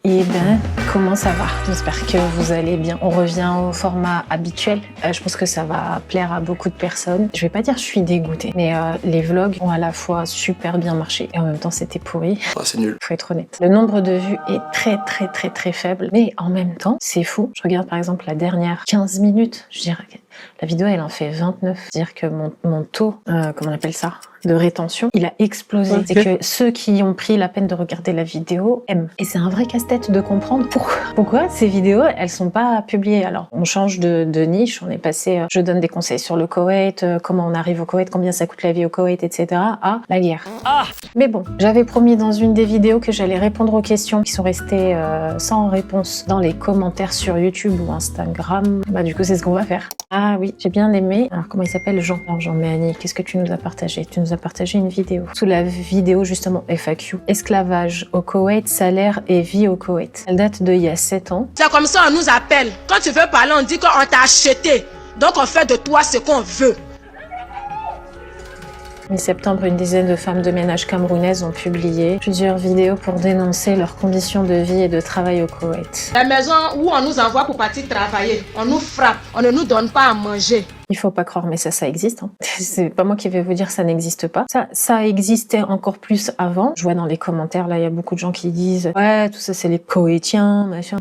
Eh ben, comment ça va? J'espère que vous allez bien. On revient au format habituel. Je pense que ça va plaire à beaucoup de personnes. Je vais pas dire que je suis dégoûtée, mais les vlogs ont à la fois super bien marché et en même temps c'était pourri. Ah, c'est nul. Faut être honnête. Le nombre de vues est très faible, mais en même temps, c'est fou. Je regarde par exemple la dernière 15 minutes, je dirais que la vidéo elle en fait 29. C'est-à-dire que mon taux, comment on appelle ça, de rétention, il a explosé. Okay. C'est que ceux qui ont pris la peine de regarder la vidéo aiment. Et c'est un vrai casse-tête de comprendre pourquoi ces vidéos, elles sont pas publiées. Alors, on change de niche, on est passé, je donne des conseils sur le Koweït, comment on arrive au Koweït, combien ça coûte la vie au Koweït, etc. à la guerre. Mais bon, j'avais promis dans une des vidéos que j'allais répondre aux questions qui sont restées sans réponse dans les commentaires sur YouTube ou Instagram. Bah du coup, c'est ce qu'on va faire. Ah oui, j'ai bien aimé. Alors, comment il s'appelle? Jean. Alors, Jean Méani, qu'est-ce que tu nous as partagé? Tu nous as partagé une vidéo. Sous la vidéo, justement, FAQ. Esclavage au Koweït, salaire et vie au Koweït. Elle date d'il y a 7 ans. C'est comme ça, on nous appelle. Quand tu veux parler, on dit qu'on t'a acheté. Donc, on fait de toi ce qu'on veut. Mi-septembre, une dizaine de femmes de ménage camerounaises ont publié plusieurs vidéos pour dénoncer leurs conditions de vie et de travail au Koweït. La maison où on nous envoie pour partir travailler, on nous frappe, on ne nous donne pas à manger. Il faut pas croire, mais ça existe. Hein. C'est pas moi qui vais vous dire ça n'existe pas. Ça existait encore plus avant. Je vois dans les commentaires, là, il y a beaucoup de gens qui disent « Ouais, tout ça, c'est les Koweïtiens, machin. »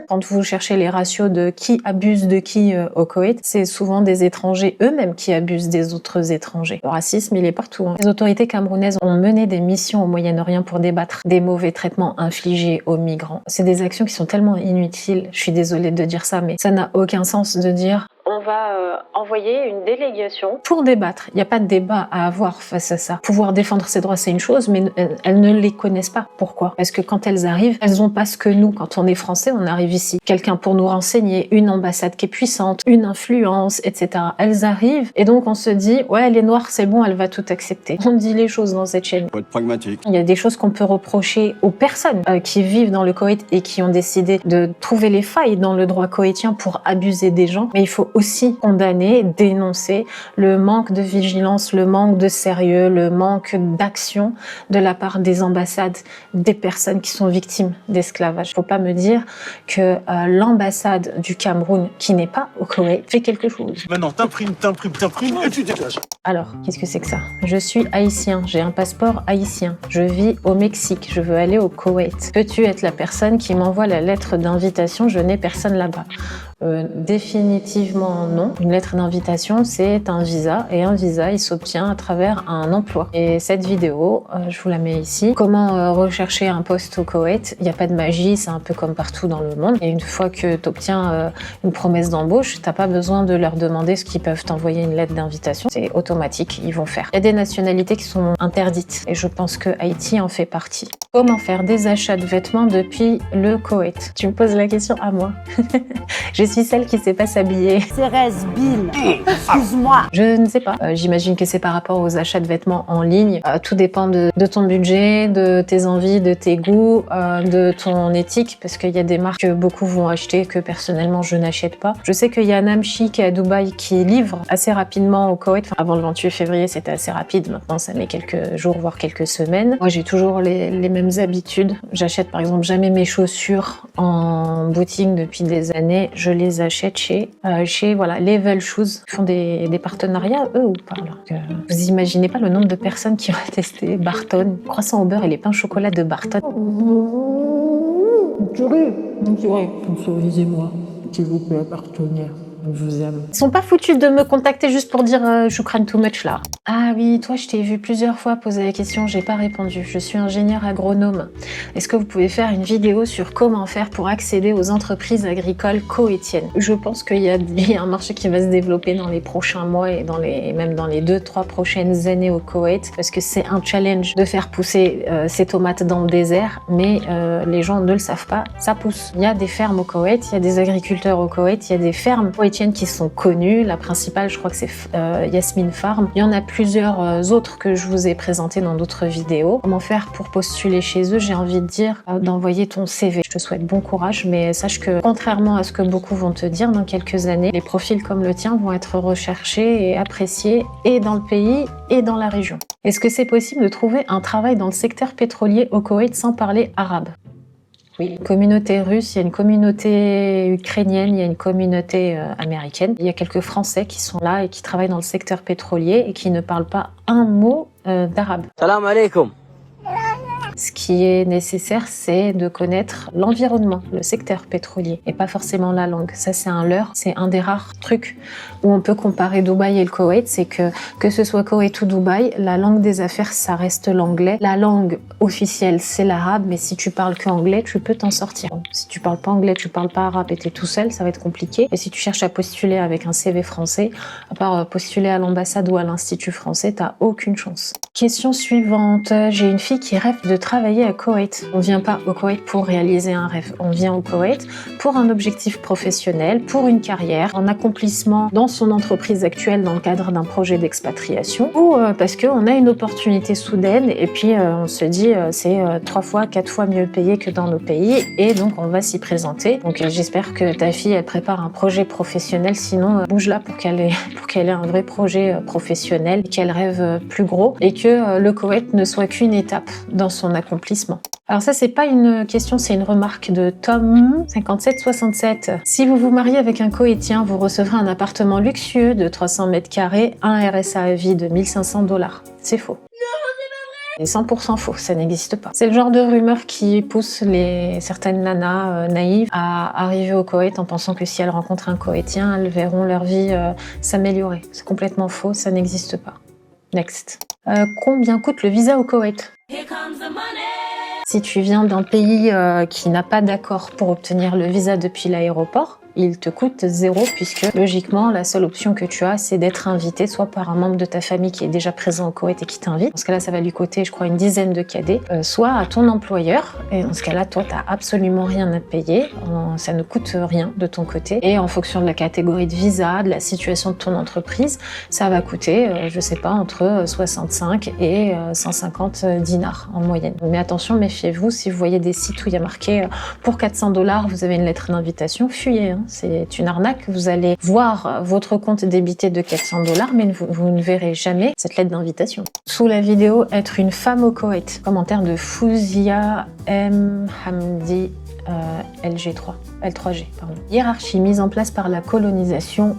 Quand vous cherchez les ratios de qui abuse de qui au Koweït, c'est souvent des étrangers eux-mêmes qui abusent des autres étrangers. Le racisme, il est partout. Hein. Les autorités camerounaises ont mené des missions au Moyen-Orient pour débattre des mauvais traitements infligés aux migrants. C'est des actions qui sont tellement inutiles. Je suis désolée de dire ça, mais ça n'a aucun sens de dire on va envoyer une délégation pour débattre. Il n'y a pas de débat à avoir face à ça. Pouvoir défendre ses droits, c'est une chose, mais elles ne les connaissent pas. Pourquoi? Parce que quand elles arrivent, elles n'ont pas ce que nous, quand on est français, on arrive ici. Quelqu'un pour nous renseigner, une ambassade qui est puissante, une influence, etc. Elles arrivent et donc on se dit, ouais, elle est noire, c'est bon, elle va tout accepter. On dit les choses dans cette chaîne. Faut être pragmatique. Il y a des choses qu'on peut reprocher aux personnes qui vivent dans le Koweït et qui ont décidé de trouver les failles dans le droit koweïtien pour abuser des gens, mais il faut aussi condamner, dénoncer le manque de vigilance, le manque de sérieux, le manque d'action de la part des ambassades, des personnes qui sont victimes d'esclavage. Faut pas me dire que l'ambassade du Cameroun, qui n'est pas au Koweït, fait quelque chose. Maintenant, t'imprimes et tu dégages. Alors, qu'est-ce que c'est que ça? Je suis haïtien, j'ai un passeport haïtien, je vis au Mexique, je veux aller au Koweït. Peux-tu être la personne qui m'envoie la lettre d'invitation? Je n'ai personne là-bas. Définitivement non. Une lettre d'invitation, c'est un visa, et un visa, il s'obtient à travers un emploi. Et cette vidéo, je vous la mets ici. Comment rechercher un poste au Koweït? Il n'y a pas de magie, c'est un peu comme partout dans le monde. Et une fois que tu obtiens une promesse d'embauche, t'as pas besoin de leur demander ce qu'ils peuvent t'envoyer une lettre d'invitation. C'est automatique, ils vont faire. Il y a des nationalités qui sont interdites, et je pense que Haïti en fait partie. Comment faire des achats de vêtements depuis le Koweït? Tu me poses la question à moi. Je suis celle qui sait pas s'habiller. Thérèse Bill, excuse-moi. Je ne sais pas. J'imagine que c'est par rapport aux achats de vêtements en ligne. Tout dépend de ton budget, de tes envies, de tes goûts, de ton éthique, parce qu'il y a des marques que beaucoup vont acheter que personnellement je n'achète pas. Je sais qu'il y a Namchi qui est à Dubaï qui livre assez rapidement au Koweït. Enfin, avant le 28 février, c'était assez rapide. Maintenant, ça met quelques jours, voire quelques semaines. Moi, j'ai toujours les mêmes habitudes. J'achète par exemple jamais mes chaussures en boutique depuis des années. Je les achète chez voilà, Level Shoes. Ils font des partenariats, eux, ou pas là. Vous imaginez pas le nombre de personnes qui ont testé Barton, croissant au beurre et les pains au chocolat de Barton. Sponsorisez-moi, s'il vous plaît, partenaire. Je vous aime. Ils sont pas foutus de me contacter juste pour dire Choukran too much là. Ah oui, toi je t'ai vu plusieurs fois poser la question, j'ai pas répondu. Je suis ingénieur agronome. Est-ce que vous pouvez faire une vidéo sur comment faire pour accéder aux entreprises agricoles koweïtiennes? Je pense qu'il y a un marché qui va se développer dans les prochains mois et même dans les 2-3 prochaines années au Koweït, parce que c'est un challenge de faire pousser ces tomates dans le désert, mais les gens ne le savent pas, ça pousse. Il y a des fermes au Koweït, il y a des agriculteurs au Koweït, il y a des fermes koweïtiennes qui sont connues. La principale, je crois que c'est Yasmine Farm. Il y en a plusieurs autres que je vous ai présentées dans d'autres vidéos. Comment faire pour postuler chez eux? J'ai envie de dire d'envoyer ton CV. Je te souhaite bon courage, mais sache que contrairement à ce que beaucoup vont te dire, dans quelques années, les profils comme le tien vont être recherchés et appréciés et dans le pays et dans la région. Est-ce que c'est possible de trouver un travail dans le secteur pétrolier au Koweït sans parler arabe? Oui, une communauté russe, il y a une communauté ukrainienne, il y a une communauté américaine. Il y a quelques Français qui sont là et qui travaillent dans le secteur pétrolier et qui ne parlent pas un mot d'arabe. Salam alaikum. Ce qui est nécessaire, c'est de connaître l'environnement, le secteur pétrolier, et pas forcément la langue. Ça, c'est un leurre, c'est un des rares trucs où on peut comparer Dubaï et le Koweït, c'est que ce soit Koweït ou Dubaï, la langue des affaires, ça reste l'anglais. La langue officielle, c'est l'arabe, mais si tu parles que anglais, tu peux t'en sortir. Si tu parles pas anglais, tu parles pas arabe et t'es tout seul, ça va être compliqué. Et si tu cherches à postuler avec un CV français, à part postuler à l'ambassade ou à l'institut français, t'as aucune chance. Question suivante. J'ai une fille qui rêve de travailler à Koweït. On vient pas au Koweït pour réaliser un rêve. On vient au Koweït pour un objectif professionnel, pour une carrière, un accomplissement dans son entreprise actuelle dans le cadre d'un projet d'expatriation ou parce qu'on a une opportunité soudaine et puis on se dit c'est 3 fois, 4 fois mieux payé que dans nos pays et donc on va s'y présenter. Donc j'espère que ta fille elle prépare un projet professionnel, sinon bouge-la pour qu'elle ait un vrai projet professionnel, qu'elle rêve plus gros et que le Koweït ne soit qu'une étape dans son accomplissement. Alors ça, c'est pas une question, c'est une remarque de Tom 5767. Si vous vous mariez avec un Koweïtien, vous recevrez un appartement luxueux de 300 mètres carrés, un RSA à vie de $1 500. C'est faux. C'est 100% faux, ça n'existe pas. C'est le genre de rumeur qui pousse certaines nanas naïves à arriver au Koweït en pensant que si elles rencontrent un Koweïtien, elles verront leur vie s'améliorer. C'est complètement faux, ça n'existe pas. Next. Combien coûte le visa au Koweït ? Si tu viens d'un pays qui n'a pas d'accord pour obtenir le visa depuis l'aéroport, il te coûte 0 puisque logiquement la seule option que tu as c'est d'être invité soit par un membre de ta famille qui est déjà présent au Koweït et qui t'invite. Dans ce cas-là ça va lui coûter je crois une dizaine de KD, soit à ton employeur et dans ce cas-là toi t'as absolument rien à payer, ça ne coûte rien de ton côté et en fonction de la catégorie de visa, de la situation de ton entreprise, ça va coûter je sais pas entre 65 et 150 dinars en moyenne. Mais attention, méfiez-vous si vous voyez des sites où il y a marqué pour $400 vous avez une lettre d'invitation, fuyez hein. C'est une arnaque, vous allez voir votre compte débité de $400, mais vous ne verrez jamais cette lettre d'invitation. Sous la vidéo, être une femme au Koweït. Commentaire de Fouzia M. Hamdi L3G. Hiérarchie mise en place par la colonisation.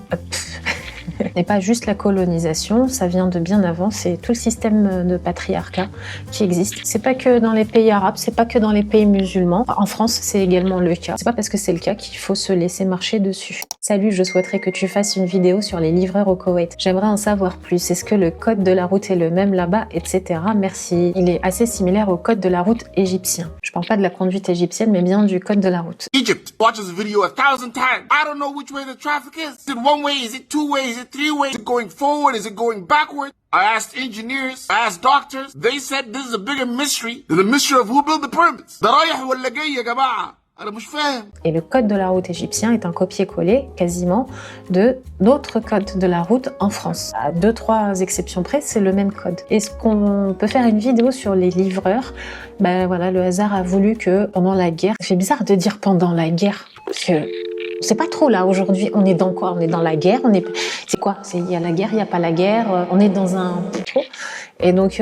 N'est pas juste la colonisation, ça vient de bien avant, c'est tout le système de patriarcat qui existe. C'est pas que dans les pays arabes, c'est pas que dans les pays musulmans. En France, c'est également le cas. C'est pas parce que c'est le cas qu'il faut se laisser marcher dessus. Salut, je souhaiterais que tu fasses une vidéo sur les livreurs au Koweït. J'aimerais en savoir plus. Est-ce que le code de la route est le même là-bas, etc. Merci. Il est assez similaire au code de la route égyptien. Je parle pas de la conduite égyptienne, mais bien du code de la route. Egypt watches the video 1,000 times. I don't know which way the traffic is. Is it one way? Is it two ways? Is it three ways? Is it going forward? Is it going backward? I asked engineers, I asked doctors. They said this is a bigger mystery than the mystery of who built the pyramids. ده رايح ولا جاي يا جماعة؟ أنا مش فاهم. Et le code de la route égyptien est un copier-coller quasiment de d'autres codes de la route en France. À 2-3 exceptions près, c'est le même code. Est-ce qu'on peut faire une vidéo sur les livreurs? Ben voilà, le hasard a voulu que pendant la guerre, ça fait bizarre de dire pendant la guerre, parce que c'est pas trop là aujourd'hui, on est dans quoi? On est dans la guerre, c'est quoi? Il y a la guerre, il y a pas la guerre, on est dans un... Et donc,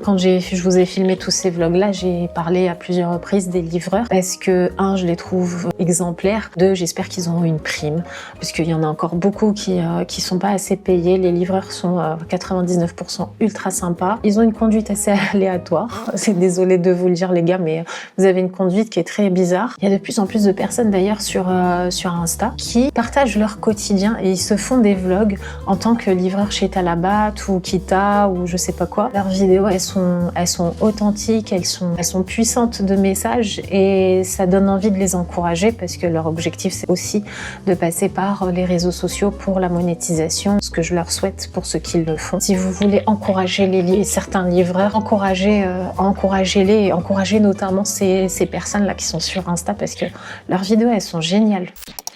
quand je vous ai filmé tous ces vlogs-là, j'ai parlé à plusieurs reprises des livreurs parce que, je les trouve exemplaires. 2, j'espère qu'ils auront une prime parce qu'il y en a encore beaucoup qui sont pas assez payés. Les livreurs sont 99% ultra sympas. Ils ont une conduite assez aléatoire. C'est désolé de vous le dire les gars, mais vous avez une conduite qui est très bizarre. Il y a de plus en plus de personnes d'ailleurs sur Insta qui partagent leur quotidien et ils se font des vlogs en tant que livreur chez Talabat ou Kita ou je sais pas quoi. Leurs vidéos, elles sont authentiques, elles sont puissantes de messages et ça donne envie de les encourager parce que leur objectif, c'est aussi de passer par les réseaux sociaux pour la monétisation, ce que je leur souhaite pour ceux qui le font. Si vous voulez encourager certains livreurs, encouragez-les et encouragez notamment ces personnes-là qui sont sur Insta parce que leurs vidéos, elles sont géniales.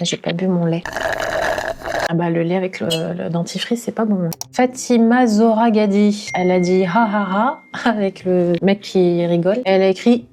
J'ai pas bu mon lait. Ah bah le lait avec le dentifrice, c'est pas bon. Fatima Zora Gadi, elle a dit ha ha ha avec le mec qui rigole. Elle a écrit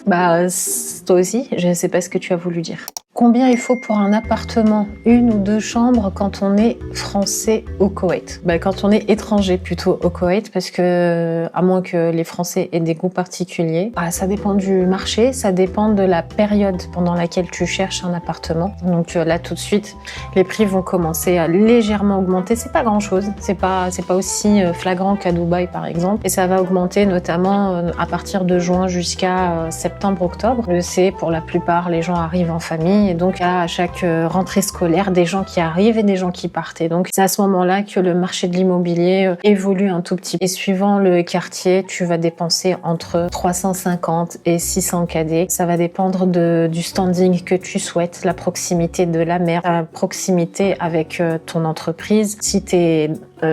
toi aussi, je sais pas ce que tu as voulu dire. Combien il faut pour un appartement, 1 ou 2 chambres quand on est français au Koweït? Quand on est étranger plutôt au Koweït, parce que à moins que les Français aient des goûts particuliers, ça dépend du marché, ça dépend de la période pendant laquelle tu cherches un appartement. Donc là tout de suite, les prix vont commencer à légèrement augmenter. C'est pas grand chose, c'est pas aussi flagrant qu'à Dubaï par exemple, et ça va augmenter notamment à partir de juin jusqu'à septembre-octobre. C'est pour la plupart, les gens arrivent en famille et donc à chaque rentrée scolaire, des gens qui arrivent et des gens qui partent. Et donc c'est à ce moment-là que le marché de l'immobilier évolue un tout petit peu. Et suivant le quartier, tu vas dépenser entre 350 et 600 KD. Ça va dépendre du standing que tu souhaites, la proximité de la mer, la proximité avec ton entreprise. Si tu es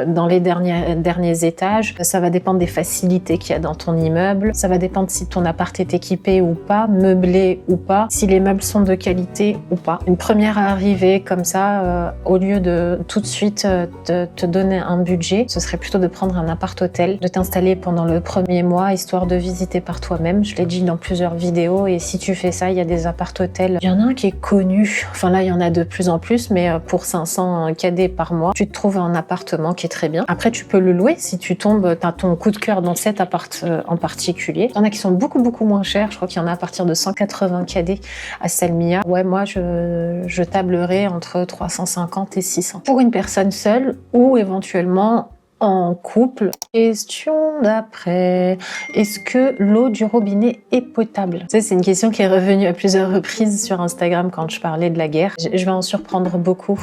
dans les derniers étages, ça va dépendre des facilités qu'il y a dans ton immeuble, ça va dépendre si ton appart est équipé ou pas, meublé ou pas, si les meubles sont de qualité ou pas. Une première arrivée comme ça, au lieu de tout de suite te donner un budget, ce serait plutôt de prendre un appart-hôtel, de t'installer pendant le premier mois, histoire de visiter par toi-même. Je l'ai dit dans plusieurs vidéos, et si tu fais ça, il y a des appart-hôtels. Il y en a un qui est connu, enfin là il y en a de plus en plus, mais pour 500 KD par mois, tu te trouves un appartement qui est très bien. Après, tu peux le louer si tu t'as ton coup de cœur dans cet appart en particulier. Il y en a qui sont beaucoup moins chers. Je crois qu'il y en a à partir de 180 KD à Salmiya. Ouais, moi, je tablerais entre 350 et 600. Pour une personne seule ou éventuellement en couple. Question d'après. Est-ce que l'eau du robinet est potable? Ça, c'est une question qui est revenue à plusieurs reprises sur Instagram quand je parlais de la guerre. Je vais en surprendre beaucoup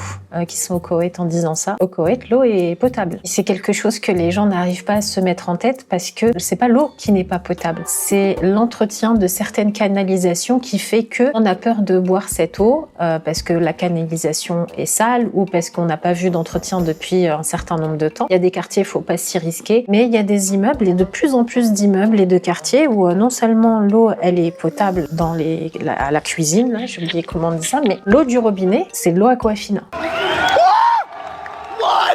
qui sont au Koweït en disant ça. Au Koweït, l'eau est potable. C'est quelque chose que les gens n'arrivent pas à se mettre en tête parce que c'est pas l'eau qui n'est pas potable. C'est l'entretien de certaines canalisations qui fait que on a peur de boire cette eau parce que la canalisation est sale ou parce qu'on n'a pas vu d'entretien depuis un certain nombre de temps. Il y a des quartiers, il faut pas s'y risquer, mais il y a des immeubles et de plus en plus d'immeubles et de quartiers où non seulement l'eau elle est potable dans la cuisine, là, j'ai oublié comment on dit ça, mais l'eau du robinet, c'est de l'eau Aquafina.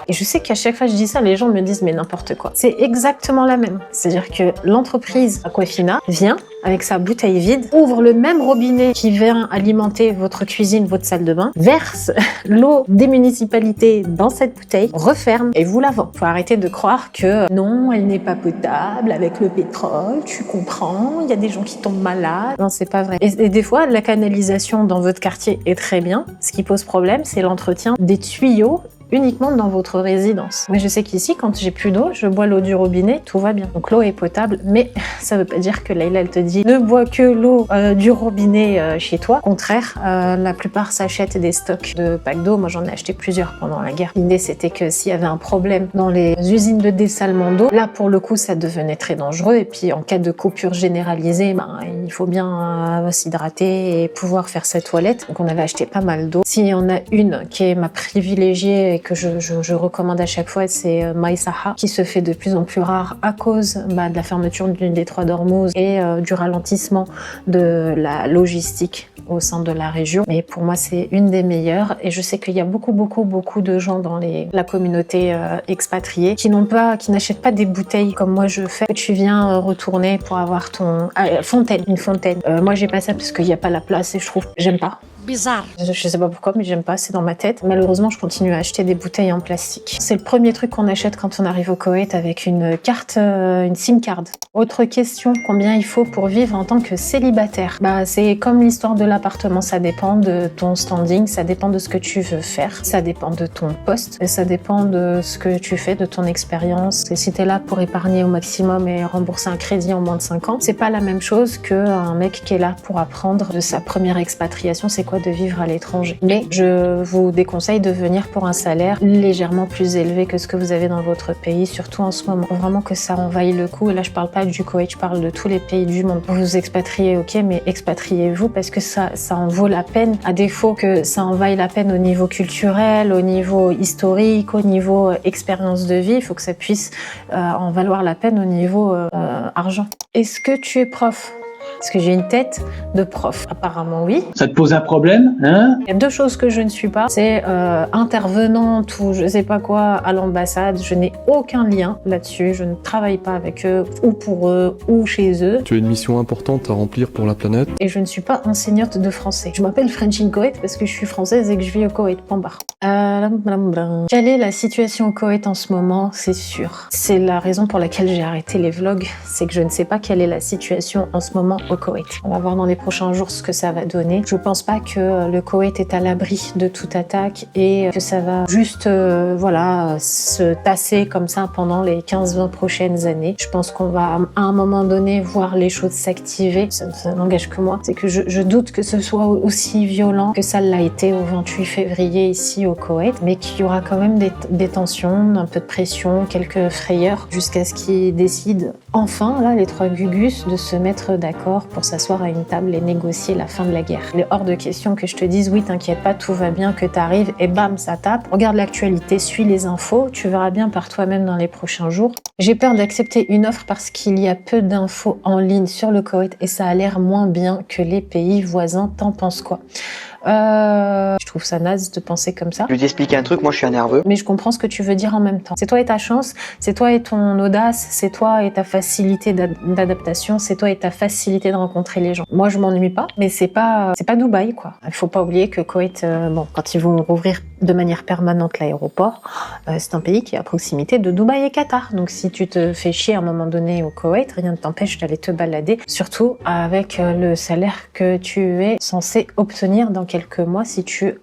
Et je sais qu'à chaque fois que je dis ça, les gens me disent mais n'importe quoi. C'est exactement la même. C'est-à-dire que l'entreprise Aquafina vient avec sa bouteille vide, ouvre le même robinet qui vient alimenter votre cuisine, votre salle de bain, verse l'eau des municipalités dans cette bouteille, referme et vous la vend. Faut arrêter de croire que non, elle n'est pas potable avec le pétrole, tu comprends, il y a des gens qui tombent malades. Non, c'est pas vrai. Et des fois, la canalisation dans votre quartier est très bien. Ce qui pose problème, c'est l'entretien des tuyaux uniquement dans votre résidence. Moi, je sais qu'ici, quand j'ai plus d'eau, je bois l'eau du robinet, tout va bien. Donc l'eau est potable, mais ça veut pas dire que Leïla, elle te dit ne bois que l'eau du robinet chez toi. Au contraire, la plupart s'achètent des stocks de packs d'eau. Moi, j'en ai acheté plusieurs pendant la guerre. L'idée, c'était que s'il y avait un problème dans les usines de dessalement d'eau, là, pour le coup, ça devenait très dangereux. Et puis, en cas de coupure généralisée, il faut bien s'hydrater et pouvoir faire sa toilette. Donc, on avait acheté pas mal d'eau. S'il y en a une qui est ma privilégiée et que je recommande à chaque fois, c'est Maïsaha, qui se fait de plus en plus rare à cause de la fermeture du détroit d'Ormuz et du ralentissement de la logistique au sein de la région. Mais pour moi, c'est une des meilleures et je sais qu'il y a beaucoup de gens dans la communauté expatriée qui n'achètent pas des bouteilles comme moi je fais. Tu viens retourner pour avoir une fontaine. Moi, j'ai pas ça parce qu'il n'y a pas la place et j'aime pas. Bizarre. Je sais pas pourquoi, mais j'aime pas, c'est dans ma tête. Malheureusement, je continue à acheter des bouteilles en plastique. C'est le premier truc qu'on achète quand on arrive au Koweït avec une carte, une SIM card. Autre question, combien il faut pour vivre en tant que célibataire? C'est comme l'histoire de l'appartement, ça dépend de ton standing, ça dépend de ce que tu veux faire, ça dépend de ton poste, et ça dépend de ce que tu fais, de ton expérience. Et si t'es là pour épargner au maximum et rembourser un crédit en moins de 5 ans, c'est pas la même chose qu'un mec qui est là pour apprendre de sa première expatriation, c'est quoi de vivre à l'étranger. Mais je vous déconseille de venir pour un salaire légèrement plus élevé que ce que vous avez dans votre pays, surtout en ce moment. Faut vraiment que ça envahit le coup. Et là, je parle pas du Koweït, je parle de tous les pays du monde. Vous vous expatriez, ok, mais expatriez-vous parce que ça en vaut la peine. À défaut que ça en vaille la peine au niveau culturel, au niveau historique, au niveau expérience de vie, il faut que ça puisse en valoir la peine au niveau argent. Est-ce que tu es prof? Est-ce que j'ai une tête de prof? Apparemment oui. Ça te pose un problème, hein? Il y a 2 choses que je ne suis pas, c'est intervenante ou je sais pas quoi à l'ambassade. Je n'ai aucun lien là-dessus, je ne travaille pas avec eux ou pour eux ou chez eux. Tu as une mission importante à remplir pour la planète. Et je ne suis pas enseignante de français. Je m'appelle French in Koweït parce que je suis française et que je vis au Koweït. Point barre. Quelle est la situation au Koweït en ce moment? C'est sûr. C'est la raison pour laquelle j'ai arrêté les vlogs, c'est que je ne sais pas quelle est la situation en ce moment au Koweït. On va voir dans les prochains jours ce que ça va donner. Je pense pas que le Koweït est à l'abri de toute attaque et que ça va juste se tasser comme ça pendant les 15-20 prochaines années. Je pense qu'on va à un moment donné voir les choses s'activer. Ça n'engage que moi. C'est que je doute que ce soit aussi violent que ça l'a été au 28 février ici au Koweït, mais qu'il y aura quand même des tensions, un peu de pression, quelques frayeurs, jusqu'à ce qu'ils décident enfin, là, les 3 Gugus, de se mettre d'accord pour s'asseoir à une table et négocier la fin de la guerre. Il est hors de question que je te dise oui, t'inquiète pas, tout va bien, que t'arrives et bam, ça tape. Regarde l'actualité, suis les infos, tu verras bien par toi-même dans les prochains jours. J'ai peur d'accepter une offre parce qu'il y a peu d'infos en ligne sur le Koweït et ça a l'air moins bien que les pays voisins. T'en penses quoi? Je trouve ça naze de penser comme ça. Je vais t'expliquer un truc, moi je suis un nerveux. Mais je comprends ce que tu veux dire en même temps. C'est toi et ta chance, c'est toi et ton audace, c'est toi et ta facilité d'adaptation, c'est toi et ta facilité de rencontrer les gens. Moi je m'ennuie pas, mais c'est pas Dubaï quoi. Il faut pas oublier que Koweït, quand ils vont rouvrir de manière permanente l'aéroport, c'est un pays qui est à proximité de Dubaï et Qatar. Donc si tu te fais chier à un moment donné au Koweït, rien ne t'empêche d'aller te balader, surtout avec le salaire que tu es censé obtenir dans quelques mois si tu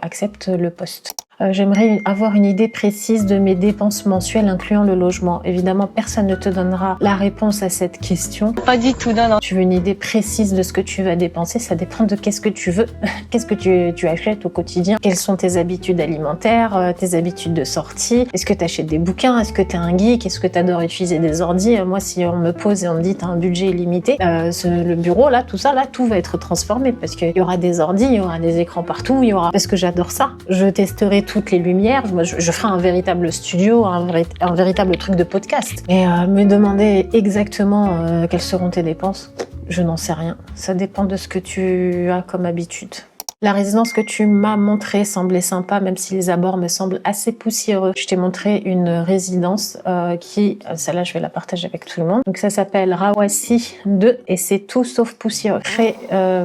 acceptes le poste. J'aimerais avoir une idée précise de mes dépenses mensuelles incluant le logement. Évidemment, personne ne te donnera la réponse à cette question. Pas du tout, non. Tu veux une idée précise de ce que tu vas dépenser, ça dépend de qu'est-ce que tu veux, qu'est-ce que tu achètes au quotidien, quelles sont tes habitudes alimentaires, tes habitudes de sortie, est-ce que tu achètes des bouquins, est-ce que tu es un geek, est-ce que tu adores utiliser des ordis. Moi, si on me pose et on me dit tu as un budget illimité, le bureau, là, tout ça, là, tout va être transformé parce qu'il y aura des ordis, il y aura des écrans partout, parce que j'adore ça. Je testerai toutes les lumières, moi, je ferai un véritable studio, un véritable truc de podcast. Et me demander exactement quelles seront tes dépenses, je n'en sais rien. Ça dépend de ce que tu as comme habitude. La résidence que tu m'as montrée semblait sympa, même si les abords me semblent assez poussiéreux. Je t'ai montré une résidence celle-là je vais la partager avec tout le monde. Donc ça s'appelle Rawassi 2 et c'est tout sauf poussiéreux. Très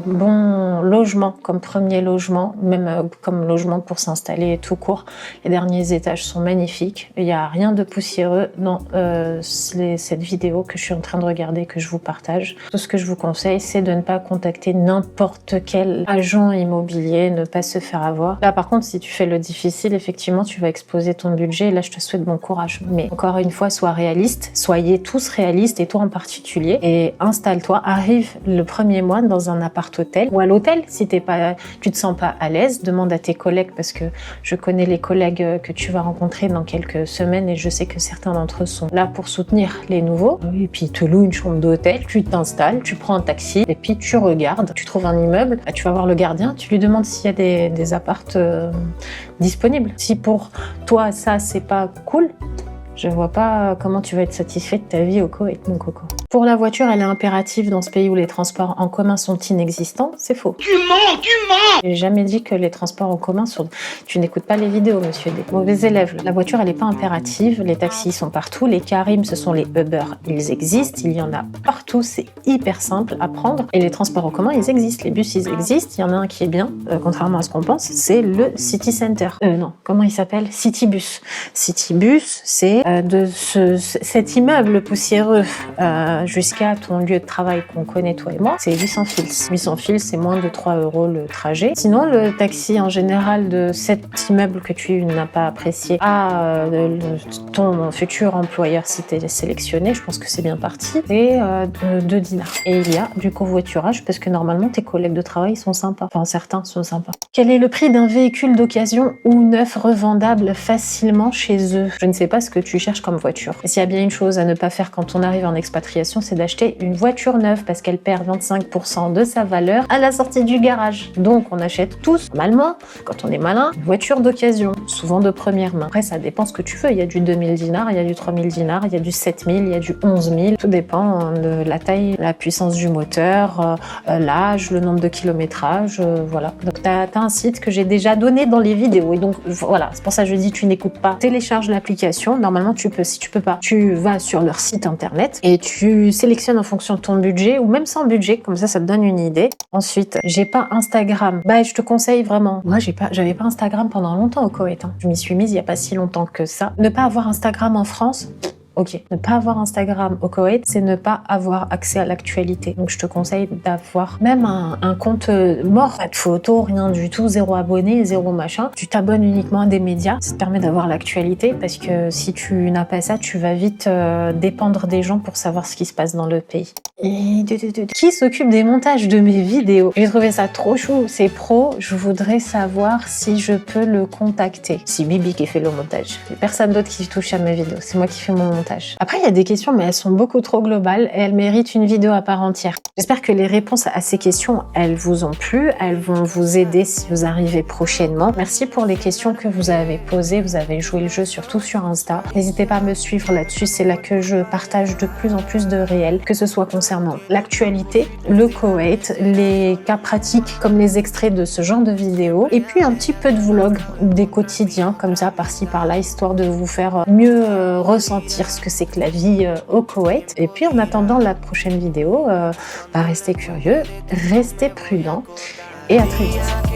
bon logement comme premier logement, même comme logement pour s'installer tout court. Les derniers étages sont magnifiques. Il n'y a rien de poussiéreux dans cette vidéo que je suis en train de regarder, que je vous partage. Tout ce que je vous conseille, c'est de ne pas contacter n'importe quel agent immobilier, ne pas se faire avoir. Là par contre, si tu fais le difficile, effectivement tu vas exploser ton budget et là je te souhaite bon courage. Mais encore une fois, sois réaliste, soyez tous réalistes et toi en particulier, et installe-toi, arrive le premier mois dans un appart-hôtel ou à l'hôtel si tu te sens pas à l'aise, demande à tes collègues parce que je connais les collègues que tu vas rencontrer dans quelques semaines et je sais que certains d'entre eux sont là pour soutenir les nouveaux. Et puis ils te louent une chambre d'hôtel, tu t'installes, tu prends un taxi et puis tu regardes, tu trouves un immeuble, tu vas voir le gardien, tu lui demandes s'il y a des appartes disponibles. Si pour toi ça c'est pas cool, je vois pas comment tu vas être satisfait de ta vie au Koweït, mon coco. Pour la voiture, elle est impérative dans ce pays où les transports en commun sont inexistants. C'est faux. Tu mens, tu mens! J'ai jamais dit que les transports en commun sont... Tu n'écoutes pas les vidéos, monsieur, des mauvais élèves. La voiture, elle n'est pas impérative. Les taxis sont partout. Les Carim, ce sont les Uber. Ils existent. Il y en a partout. C'est hyper simple à prendre. Et les transports en commun, ils existent. Les bus, ils existent. Il y en a un qui est bien, contrairement à ce qu'on pense. C'est le City Center. Non, comment il s'appelle? Citybus. Citybus, c'est cet immeuble poussiéreux jusqu'à ton lieu de travail qu'on connaît toi et moi, c'est 800 fils. 800 fils, c'est moins de 3 € le trajet. Sinon, le taxi en général de cet immeuble que tu n'as pas apprécié à ton futur employeur si tu es sélectionné, je pense que c'est bien parti, c'est 2 dinars. Et il y a du covoiturage parce que normalement tes collègues de travail sont sympas. Enfin, certains sont sympas. Quel est le prix d'un véhicule d'occasion ou neuf revendable facilement chez eux? Je ne sais pas ce que tu cherches comme voiture. Et s'il y a bien une chose à ne pas faire quand on arrive en expatriation, recommandation, c'est d'acheter une voiture neuve parce qu'elle perd 25% de sa valeur à la sortie du garage. Donc, on achète tous, normalement, quand on est malin, une voiture d'occasion, souvent de première main. Après, ça dépend ce que tu veux. Il y a du 2000 dinars, il y a du 3000 dinars, il y a du 7000, il y a du 11 000. Tout dépend de la taille, la puissance du moteur, l'âge, le nombre de kilométrage, voilà. Donc, t'as un site que j'ai déjà donné dans les vidéos. Et donc, voilà, c'est pour ça que je dis, tu n'écoutes pas. Télécharge l'application. Normalement, tu peux. Si tu peux pas, tu vas sur leur site internet et tu sélectionnes en fonction de ton budget ou même sans budget. Comme ça te donne une idée. Ensuite, j'ai pas Instagram. Bah, je te conseille vraiment. Moi, j'avais pas Instagram pendant longtemps au Koweït. Je m'y suis mise il y a pas si longtemps que ça. Ne pas avoir Instagram en France. Ok, ne pas avoir Instagram au Koweït, c'est ne pas avoir accès à l'actualité. Donc je te conseille d'avoir même un compte mort, pas de photos, rien du tout, 0 abonné, 0 machin. Tu t'abonnes uniquement à des médias, ça te permet d'avoir l'actualité parce que si tu n'as pas ça, tu vas vite dépendre des gens pour savoir ce qui se passe dans le pays. Et qui s'occupe des montages de mes vidéos? J'ai trouvé ça trop chou, c'est pro, je voudrais savoir si je peux le contacter. C'est Bibi qui fait le montage, il n'y a personne d'autre qui touche à mes vidéos, c'est moi qui fais mon montage. Après, il y a des questions, mais elles sont beaucoup trop globales et elles méritent une vidéo à part entière. J'espère que les réponses à ces questions, elles vous ont plu, elles vont vous aider si vous arrivez prochainement. Merci pour les questions que vous avez posées, vous avez joué le jeu surtout sur Insta. N'hésitez pas à me suivre là-dessus, c'est là que je partage de plus en plus de réels, que ce soit concernant l'actualité, le Koweït, les cas pratiques comme les extraits de ce genre de vidéos, et puis un petit peu de vlog, des quotidiens comme ça, par-ci par-là, histoire de vous faire mieux ressentir ce que c'est que la vie au Koweït. Et puis en attendant la prochaine vidéo, restez curieux, restez prudents et à très vite.